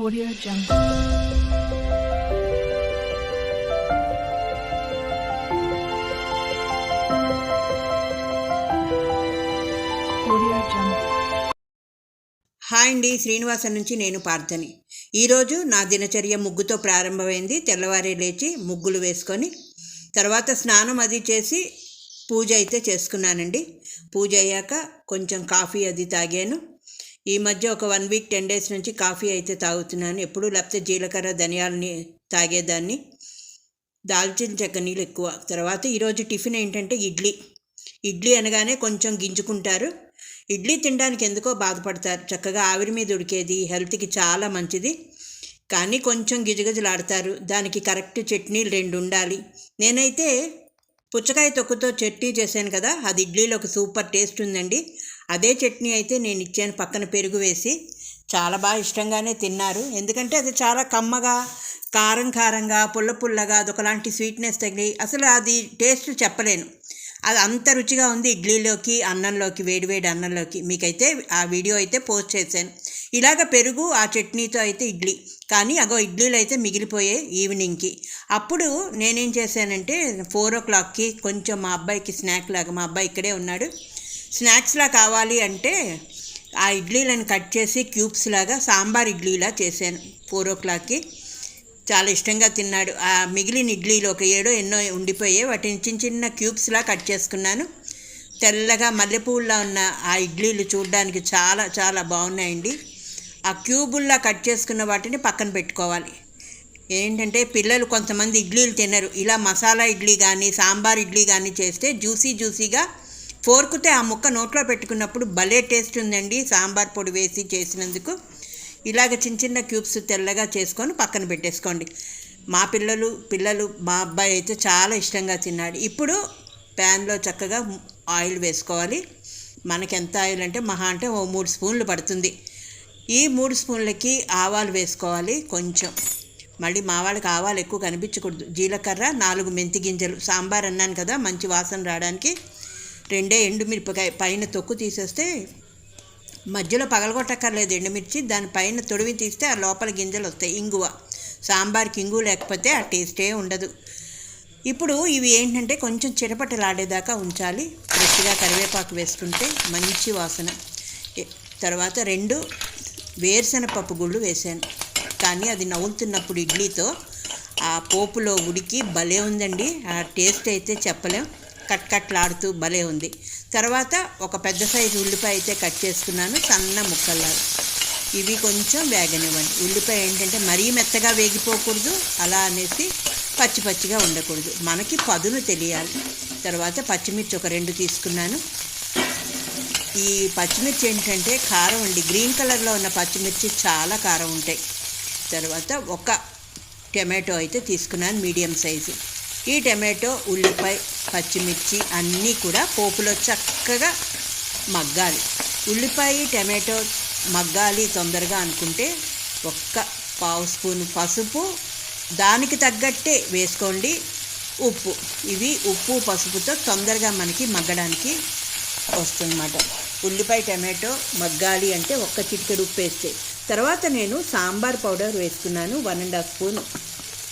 Audio Jungle. Hi అండి, శ్రీనివాసన్ నుంచి నేను పార్థని. ఈరోజు నా దినచర్య ముగ్గుతో ప్రారంభమైంది. తెల్లవారే లేచి ముగ్గులు వేసుకొని తర్వాత స్నానం అది చేసి పూజ అయితే చేసుకున్నానండి. పూజ అయ్యాక కొంచెం కాఫీ అది తాగాను. ఈ మధ్య ఒక 1 వీక్ 10 డేస్ నుంచి కాఫీ అయితే తాగుతున్నాను. ఎప్పుడు లేకపోతే జీలకర్ర ధనియాలని తాగేదాన్ని, దాల్చిన చెక్క నీళ్ళు ఎక్కువ. తర్వాత ఈరోజు టిఫిన్ ఏంటంటే ఇడ్లీ అనగానే కొంచెం గింజుకుంటారు. ఇడ్లీ తినడానికి ఎందుకో బాధపడతారు. చక్కగా ఆవిరి మీద ఉడికేది హెల్త్కి చాలా మంచిది, కానీ కొంచెం గిజగిజలాడతారు. దానికి కరెక్ట్ చట్నీలు 2 ఉండాలి. నేనైతే పుచ్చకాయ తొక్కుతో చట్నీ చేశాను కదా, అది ఇడ్లీలోకి సూపర్ టేస్ట్ ఉందండి. అదే చట్నీ అయితే నేను ఇచ్చాను, పక్కన పెరుగు వేసి. చాలా బాగా ఇష్టంగానే తిన్నారు. ఎందుకంటే అది చాలా కమ్మగా, కారంగా, పుల్లగా, అదొకలాంటి స్వీట్నెస్ తగిలి అసలు అది టేస్ట్ చెప్పలేను. అది అంత రుచిగా ఉంది ఇడ్లీలోకి, అన్నంలోకి, వేడివేడి అన్నంలోకి. మీకైతే ఆ వీడియో అయితే పోస్ట్ చేశాను. ఇలాగ పెరుగు ఆ చట్నీతో అయితే ఇడ్లీ. కానీ ఇడ్లీలు అయితే మిగిలిపోయాయి ఈవినింగ్కి. అప్పుడు నేనేం చేశానంటే 4 o'clockకి కొంచెం మా అబ్బాయికి స్నాక్ లాగా, మా అబ్బాయి ఇక్కడే ఉన్నాడు, స్నాక్స్లా కావాలి అంటే ఆ ఇడ్లీలను కట్ చేసి క్యూబ్స్ లాగా సాంబార్ ఇడ్లీలా చేశాను 4 o'clockకి. చాలా ఇష్టంగా తిన్నాడు. ఆ మిగిలిన ఇడ్లీలు ఒక 7 ఎన్నో ఉండిపోయాయి, వాటిని చిన్న క్యూబ్స్లా కట్ చేసుకున్నాను. తెల్లగా మల్లెపూల్లా ఉన్న ఆ ఇడ్లీలు చూడడానికి చాలా చాలా బాగున్నాయండి. ఆ క్యూబుల్లా కట్ చేసుకున్న వాటిని పక్కన పెట్టుకోవాలి. ఏంటంటే పిల్లలు కొంతమంది ఇడ్లీలు తినరు. ఇలా మసాలా ఇడ్లీ కానీ సాంబార్ ఇడ్లీ కానీ చేస్తే జ్యూసీగా ఫోర్కుతే ఆ ముక్క నోట్లో పెట్టుకున్నప్పుడు భలే టేస్ట్ ఉందండి. సాంబార్ పొడి వేసి చేసినందుకు ఇలాగ చిన్న క్యూబ్స్ తెల్లగా చేసుకొని పక్కన పెట్టేసుకోండి. మా పిల్లలు మా అబ్బాయి అయితే చాలా ఇష్టంగా తిన్నాడు. ఇప్పుడు ప్యాన్లో చక్కగా ఆయిల్ వేసుకోవాలి. మనకి ఎంత ఆయిల్ అంటే మహా అంటే 3 స్పూన్లు పడుతుంది. ఈ 3 స్పూన్లకి ఆవాలు వేసుకోవాలి కొంచెం. మళ్ళీ మా వాళ్ళకి ఆవాలు ఎక్కువ కనిపించకూడదు. జీలకర్ర, 4 మెంతి గింజలు, సాంబార్ అన్నాను కదా మంచి వాసన రావడానికి. 2 ఎండుమిరపకాయ, పైన తొక్కు తీసేస్తే, మధ్యలో పగలగొట్టక్కర్లేదు ఎండుమిర్చి, దానిపైన తొడివి తీస్తే ఆ లోపల గింజలు వస్తాయి. ఇంగువ, సాంబార్కి ఇంగువ లేకపోతే ఆ టేస్టే ఉండదు. ఇప్పుడు ఇవి ఏంటంటే కొంచెం చిటపటలాడేదాకా ఉంచాలి. ఫ్రెష్గా కరివేపాకు వేసుకుంటే మంచి వాసన. తర్వాత 2 వేరుశనగపప్పు గుళ్ళు వేసాను, కానీ అది నవ్వుతున్నప్పుడు ఇడ్లీతో ఆ పోపులో ఉడికి భలే ఉందండి. ఆ టేస్ట్ అయితే చెప్పలేం, కట్లాడుతూ భలే ఉంది. తర్వాత ఒక పెద్ద సైజు ఉల్లిపాయ అయితే కట్ చేసుకున్నాను సన్న ముక్కల్లాగా. ఇవి కొంచెం వేగనివ్వండి. ఉల్లిపాయ ఏంటంటే మరీ మెత్తగా వేగిపోకూడదు, అలా అనేసి పచ్చిగా ఉండకూడదు, మనకి పదును తెలియాలి. తర్వాత పచ్చిమిర్చి ఒక 2 తీసుకున్నాను. ఈ పచ్చిమిర్చి ఏంటంటే కారం అండి, గ్రీన్ కలర్లో ఉన్న పచ్చిమిర్చి చాలా కారం ఉంటాయి. తర్వాత ఒక టమాటో అయితే తీసుకున్నాను మీడియం సైజు. ఈ టమాటో, ఉల్లిపాయ, పచ్చిమిర్చి అన్నీ కూడా పోపులో చక్కగా మగ్గాలి. ఉల్లిపాయ టమాటో మగ్గాలి తొందరగా అనుకుంటే 1/4 స్పూన్ పసుపు, దానికి తగ్గట్టే వేసుకోండి ఉప్పు. ఇవి ఉప్పు పసుపుతో తొందరగా మనకి మగ్గడానికి వస్తుందన్నమాట. ఉల్లిపాయ టమాటో మగ్గాలి అంటే 1 చిటికెడు ఉప్పు వేస్తే. తర్వాత నేను సాంబార్ పౌడర్ వేసుకున్నాను 1.5 స్పూన్.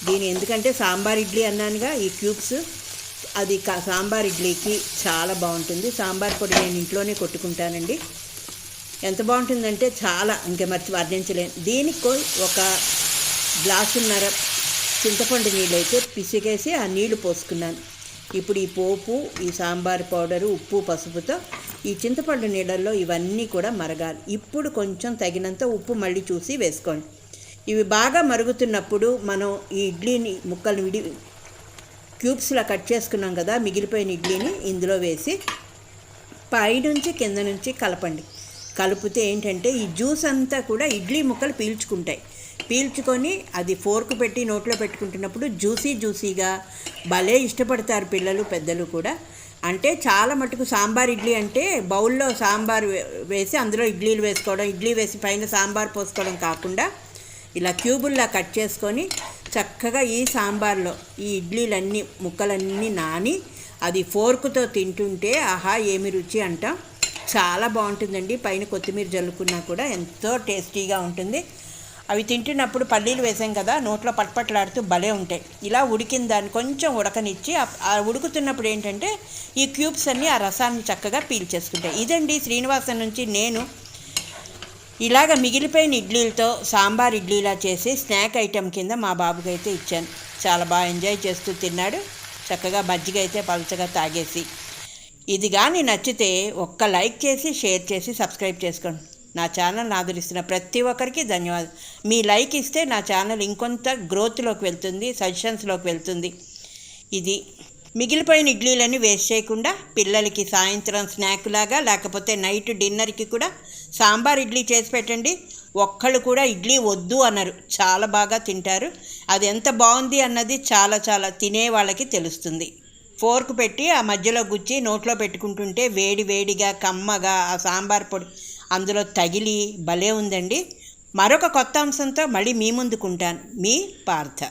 దీని ఎందుకంటే సాంబార్ ఇడ్లీ అన్నానుగా, ఈ క్యూబ్స్ అది సాంబార్ ఇడ్లీకి చాలా బాగుంటుంది. సాంబార్ పొడి నేను ఇంట్లోనే కొట్టుకుంటానండి. ఎంత బాగుంటుందంటే చాలా, ఇంకా వర్ణించలేను. దీనికి 1 గ్లాసున్నర చింతపండు నీళ్ళు అయితే పిసికేసి ఆ నీళ్లు పోసుకున్నాను. ఇప్పుడు ఈ పోపు, ఈ సాంబార్ పౌడరు, ఉప్పు పసుపుతో ఈ చింతపండు నీళ్ళల్లో ఇవన్నీ కూడా మరగాలి. ఇప్పుడు కొంచెం తగినంత ఉప్పు మళ్ళీ చూసి వేసుకోండి. ఇవి బాగా మరుగుతున్నప్పుడు మనం ఈ ఇడ్లీని ముక్కలు క్యూబ్స్లా కట్ చేసుకున్నాం కదా, మిగిలిపోయిన ఇడ్లీని ఇందులో వేసి పైనుంచి కింద నుంచి కలపండి. కలిపితే ఏంటంటే ఈ జ్యూస్ అంతా కూడా ఇడ్లీ ముక్కలు పీల్చుకొని అది ఫోర్క్ పెట్టి నోట్లో పెట్టుకుంటున్నప్పుడు జ్యూసీగా భలే ఇష్టపడతారు పిల్లలు పెద్దలు కూడా. అంటే చాలా మటుకు సాంబార్ ఇడ్లీ అంటే బౌల్లో సాంబార్ వేసి అందులో ఇడ్లీలు వేసుకోవడం, ఇడ్లీ వేసి పైన సాంబార్ పోసుకోవడం కాకుండా ఇలా క్యూబుల్లా కట్ చేసుకొని చక్కగా ఈ సాంబార్లో ఈ ఇడ్లీలన్నీ ముక్కలన్నీ నాని అది ఫోర్కుతో తింటుంటే ఆహా ఏమి రుచి అంటాం. చాలా బాగుంటుందండి. పైన కొత్తిమీర జల్లుకున్నా కూడా ఎంతో టేస్టీగా ఉంటుంది. అవి తింటున్నప్పుడు పల్లీలు వేసాం కదా, నోట్లో పట్పట్లాడుతూ భలే ఉంటాయి. ఇలా ఉడికిన దాన్ని కొంచెం ఉడకనిచ్చి ఆ ఉడుకుతున్నప్పుడు ఏంటంటే ఈ క్యూబ్స్ అన్నీ ఆ రసాన్ని చక్కగా పీల్చేసుకుంటాయి. ఇదండి శ్రీనివాసన్ నుంచి నేను ఇలాగ మిగిలిపోయిన ఇడ్లీలతో సాంబార్ ఇడ్లీలా చేసి స్నాక్ ఐటెం కింద మా బాబుకి అయితే ఇచ్చాను. చాలా బాగా ఎంజాయ్ చేస్తూ తిన్నాడు. చక్కగా మజ్జిగ అయితే పలచగా తాగేసి. ఇది కానీ నచ్చితే ఒక్క లైక్ చేసి షేర్ చేసి సబ్స్క్రైబ్ చేసుకోండి. నా ఛానల్ని ఆదరిస్తున్న ప్రతి ఒక్కరికి ధన్యవాదాలు. మీ లైక్ ఇస్తే నా ఛానల్ ఇంకొంత గ్రోత్లోకి వెళ్తుంది, సజెషన్స్లోకి వెళ్తుంది. ఇది మిగిలిపోయిన ఇడ్లీలని వేస్ట్ చేయకుండా పిల్లలకి సాయంత్రం స్నాక్ లాగా లేకపోతే నైట్ డిన్నర్కి కూడా సాంబార్ ఇడ్లీ చేసి పెట్టండి. ఒక్కళ్ళు కూడా ఇడ్లీ వద్దు అన్నారు, చాలా బాగా తింటారు. అది ఎంత బాగుంది అన్నది చాలా తినే వాళ్ళకి తెలుస్తుంది. ఫోర్క్ పెట్టి ఆ మధ్యలో గుచ్చి నోట్లో పెట్టుకుంటుంటే వేడి వేడిగా కమ్మగా ఆ సాంబార్ పొడి అందులో తగిలి భలే ఉందండి. మరొక కొత్త అంశంతో మళ్ళీ మీ ముందుకుంటాను. మీ పార్థ.